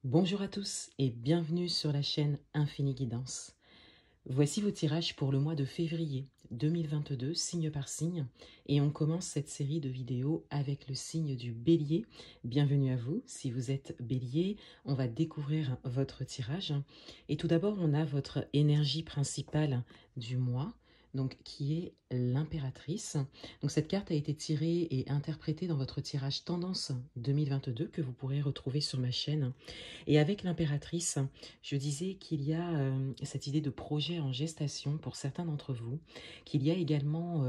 Bonjour à tous et bienvenue sur la chaîne Infini Guidance. Voici vos tirages pour le mois de février 2022, signe par signe, et on commence cette série de vidéos avec le signe du Bélier. Bienvenue à vous, si vous êtes Bélier, on va découvrir votre tirage. Et tout d'abord, on a votre énergie principale du mois, donc qui est l'impératrice. Donc cette carte a été tirée et interprétée dans votre tirage Tendance 2022 que vous pourrez retrouver sur ma chaîne. Et avec l'impératrice, je disais qu'il y a cette idée de projet en gestation pour certains d'entre vous, qu'il y a également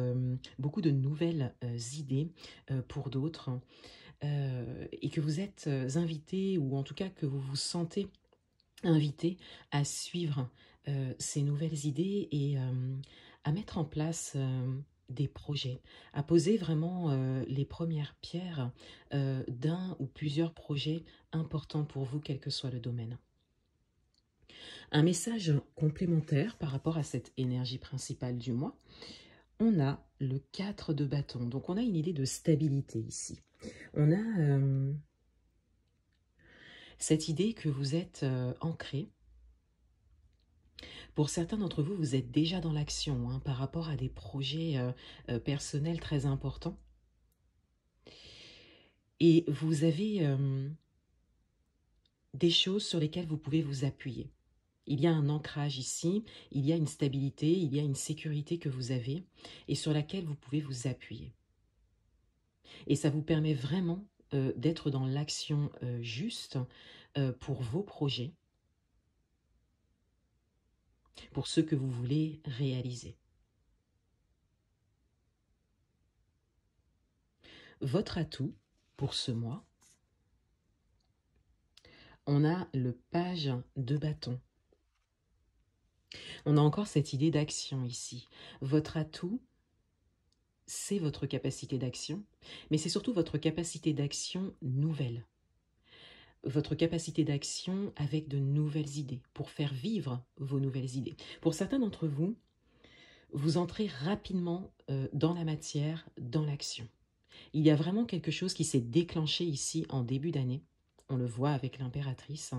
beaucoup de nouvelles idées pour d'autres, et que vous êtes invités, ou en tout cas que vous vous sentez invité à suivre ces nouvelles idées et à mettre en place des projets, à poser vraiment les premières pierres d'un ou plusieurs projets importants pour vous, quel que soit le domaine. Un message complémentaire par rapport à cette énergie principale du mois, on a le 4 de bâton. Donc on a une idée de stabilité ici. On a cette idée que vous êtes ancré. Pour certains d'entre vous, vous êtes déjà dans l'action hein, par rapport à des projets personnels très importants. Et vous avez des choses sur lesquelles vous pouvez vous appuyer. Il y a un ancrage ici, il y a une stabilité, il y a une sécurité que vous avez et sur laquelle vous pouvez vous appuyer. Et ça vous permet vraiment d'être dans l'action juste pour vos projets, pour ce que vous voulez réaliser. Votre atout pour ce mois, on a le page de bâton. On a encore cette idée d'action ici. Votre atout, c'est votre capacité d'action, mais c'est surtout votre capacité d'action nouvelle. Votre capacité d'action avec de nouvelles idées, pour faire vivre vos nouvelles idées. Pour certains d'entre vous, vous entrez rapidement dans la matière, dans l'action. Il y a vraiment quelque chose qui s'est déclenché ici en début d'année. On le voit avec l'impératrice.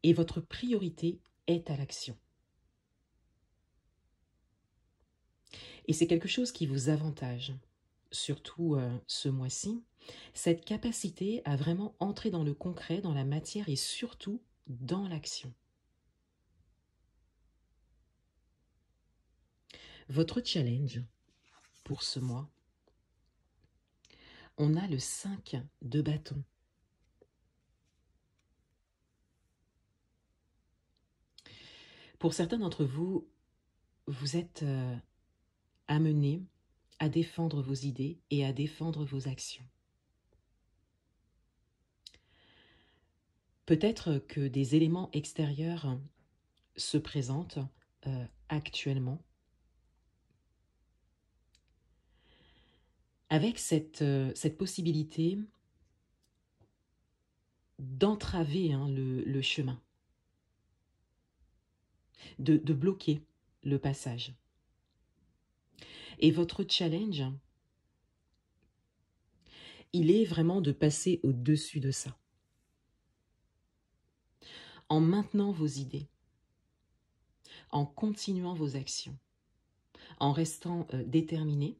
Et votre priorité est à l'action. Et c'est quelque chose qui vous avantage, surtout ce mois-ci, cette capacité à vraiment entrer dans le concret, dans la matière et surtout dans l'action. Votre challenge pour ce mois, on a le 5 de bâton. Pour certains d'entre vous, vous êtes amenés à défendre vos idées et à défendre vos actions. Peut-être que des éléments extérieurs se présentent actuellement avec cette possibilité d'entraver hein, le chemin, de bloquer le passage. Et votre challenge, il est vraiment de passer au-dessus de ça. En maintenant vos idées, en continuant vos actions, en restant déterminé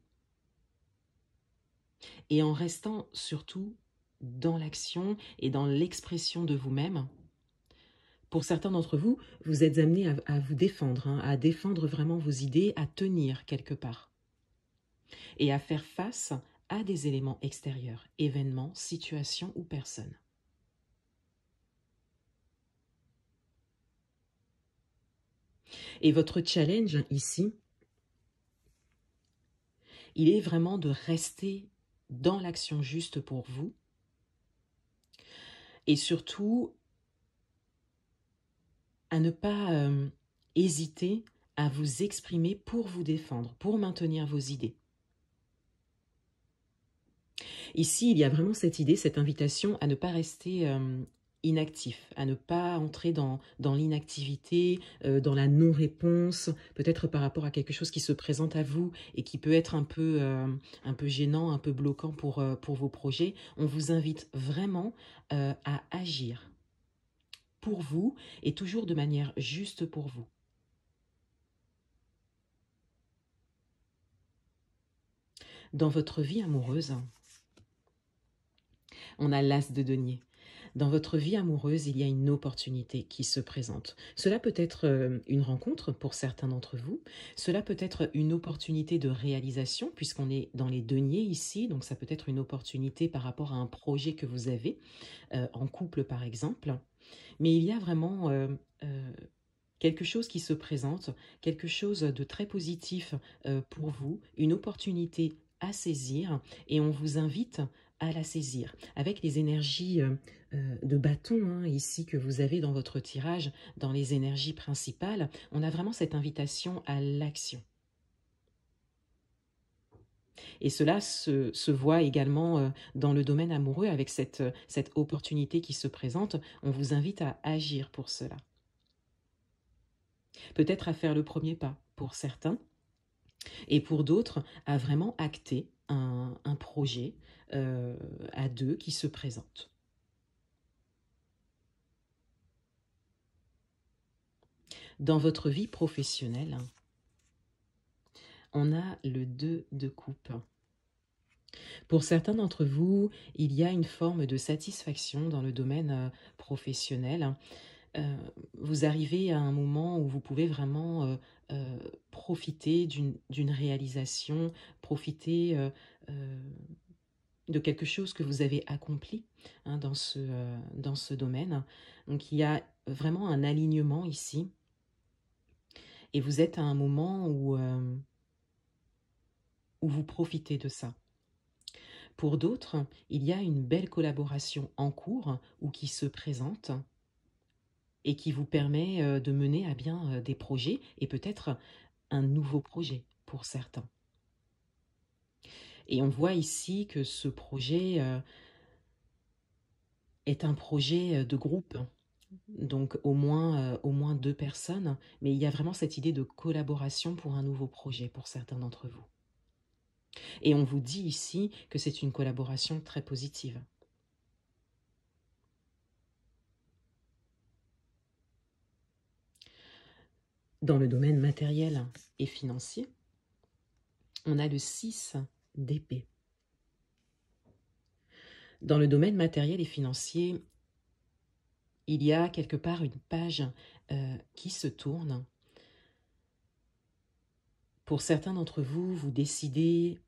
et en restant surtout dans l'action et dans l'expression de vous-même. Pour certains d'entre vous, vous êtes amenés à vous défendre, hein, à défendre vraiment vos idées, à tenir quelque part et à faire face à des éléments extérieurs, événements, situations ou personnes. Et votre challenge ici, il est vraiment de rester dans l'action juste pour vous et surtout à ne pas hésiter à vous exprimer pour vous défendre, pour maintenir vos idées. Ici, il y a vraiment cette idée, cette invitation à ne pas rester inactif, à ne pas entrer dans l'inactivité, dans la non-réponse, peut-être par rapport à quelque chose qui se présente à vous et qui peut être un peu gênant, un peu bloquant pour vos projets. On vous invite vraiment à agir pour vous et toujours de manière juste pour vous. Dans votre vie amoureuse, on a l'as de denier. Dans votre vie amoureuse, il y a une opportunité qui se présente. Cela peut être une rencontre pour certains d'entre vous. Cela peut être une opportunité de réalisation, puisqu'on est dans les deniers ici. Donc ça peut être une opportunité par rapport à un projet que vous avez, en couple par exemple. Mais il y a vraiment quelque chose qui se présente, quelque chose de très positif pour vous, une opportunité à saisir, et on vous invite à la saisir. Avec les énergies de bâton hein, ici que vous avez dans votre tirage, dans les énergies principales, on a vraiment cette invitation à l'action. Et cela se voit également dans le domaine amoureux avec cette opportunité qui se présente. On vous invite à agir pour cela. Peut-être à faire le premier pas pour certains, et pour d'autres, à vraiment acter un projet à deux qui se présente. Dans votre vie professionnelle, on a le 2 de coupe. Pour certains d'entre vous, il y a une forme de satisfaction dans le domaine professionnel. Vous arrivez à un moment où vous pouvez vraiment profiter d'une réalisation, profiter de quelque chose que vous avez accompli hein, dans ce domaine. Donc il y a vraiment un alignement ici. Et vous êtes à un moment où vous profitez de ça. Pour d'autres, il y a une belle collaboration en cours ou qui se présente et qui vous permet de mener à bien des projets et peut-être un nouveau projet pour certains. Et on voit ici que ce projet est un projet de groupe, donc au moins 2 personnes, mais il y a vraiment cette idée de collaboration pour un nouveau projet pour certains d'entre vous. Et on vous dit ici que c'est une collaboration très positive. Dans le domaine matériel et financier, on a le 6 d'épée. Dans le domaine matériel et financier, il y a quelque part une page qui se tourne. Pour certains d'entre vous, vous décidez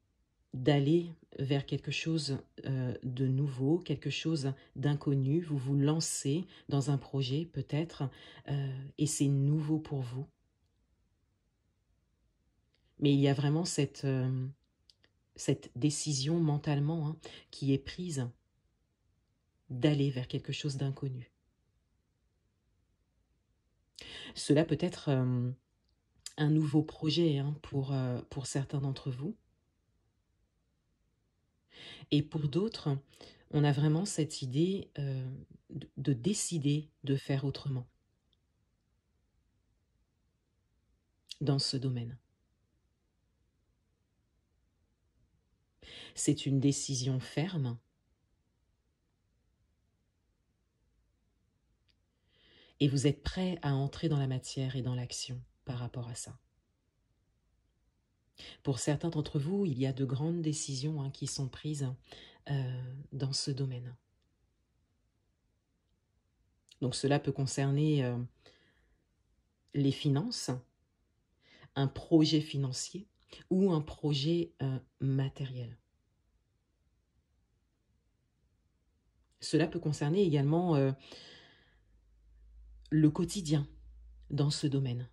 d'aller vers quelque chose de nouveau, quelque chose d'inconnu. Vous vous lancez dans un projet peut-être et c'est nouveau pour vous. Mais il y a vraiment cette décision mentalement hein, qui est prise d'aller vers quelque chose d'inconnu. Cela peut être un nouveau projet hein, pour certains d'entre vous. Et pour d'autres, on a vraiment cette idée de décider de faire autrement dans ce domaine. C'est une décision ferme et vous êtes prêt à entrer dans la matière et dans l'action par rapport à ça. Pour certains d'entre vous, il y a de grandes décisions hein, qui sont prises dans ce domaine. Donc cela peut concerner les finances, un projet financier ou un projet matériel. Cela peut concerner également le quotidien dans ce domaine.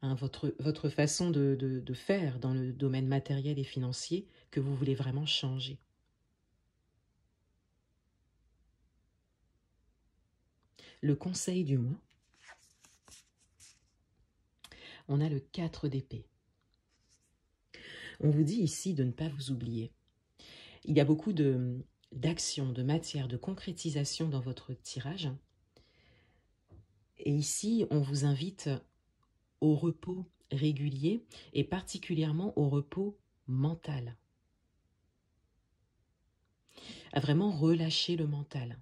Hein, votre façon de faire dans le domaine matériel et financier que vous voulez vraiment changer. Le conseil du mois, on a le 4 d'épée. On vous dit ici de ne pas vous oublier. Il y a beaucoup d'action, de matière, de concrétisation dans votre tirage. Et ici, on vous invite au repos régulier et particulièrement au repos mental. À vraiment relâcher le mental.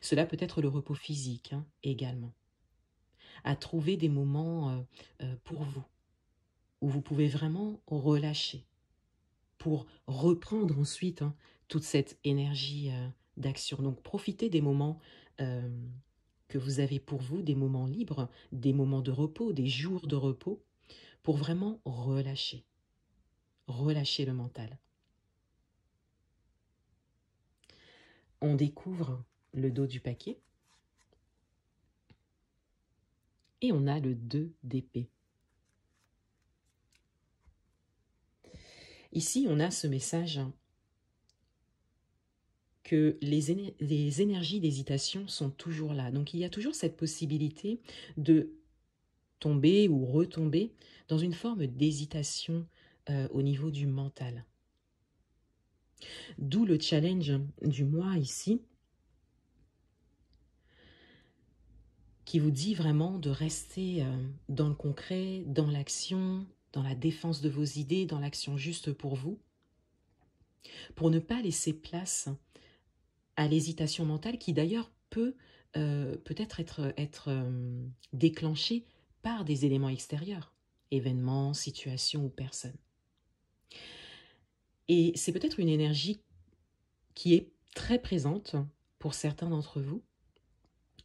Cela peut être le repos physique également. À trouver des moments pour vous, où vous pouvez vraiment relâcher, pour reprendre ensuite toute cette énergie d'action. Donc profitez des moments que vous avez pour vous, des moments libres, des moments de repos, des jours de repos, pour vraiment relâcher. Relâcher le mental. On découvre le dos du paquet. Et on a le 2 d'épée. Ici, on a ce message que les énergies d'hésitation sont toujours là. Donc il y a toujours cette possibilité de tomber ou retomber dans une forme d'hésitation au niveau du mental. D'où le challenge du mois ici, qui vous dit vraiment de rester dans le concret, dans l'action, dans la défense de vos idées, dans l'action juste pour vous, pour ne pas laisser place à l'hésitation mentale qui d'ailleurs peut peut-être être déclenchée par des éléments extérieurs, événements, situations ou personnes. Et c'est peut-être une énergie qui est très présente pour certains d'entre vous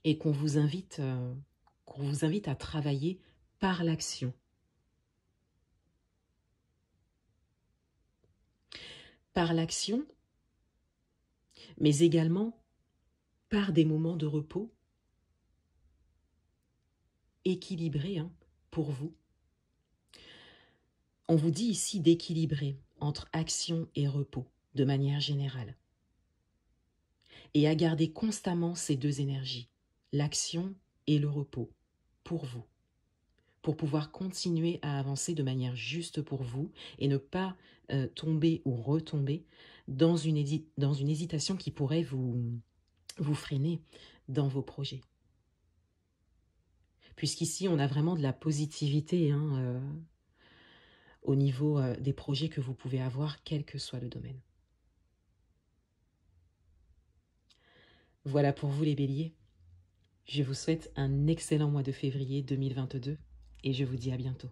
et qu'on vous invite à travailler par l'action. Par l'action, mais également par des moments de repos équilibrés pour vous. On vous dit ici d'équilibrer entre action et repos, de manière générale. Et à garder constamment ces deux énergies, l'action et le repos, pour vous. Pour pouvoir continuer à avancer de manière juste pour vous et ne pas tomber ou retomber dans une hésitation qui pourrait vous freiner dans vos projets. Puisqu'ici, on a vraiment de la positivité au niveau des projets que vous pouvez avoir, quel que soit le domaine. Voilà pour vous les béliers. Je vous souhaite un excellent mois de février 2022 et je vous dis à bientôt.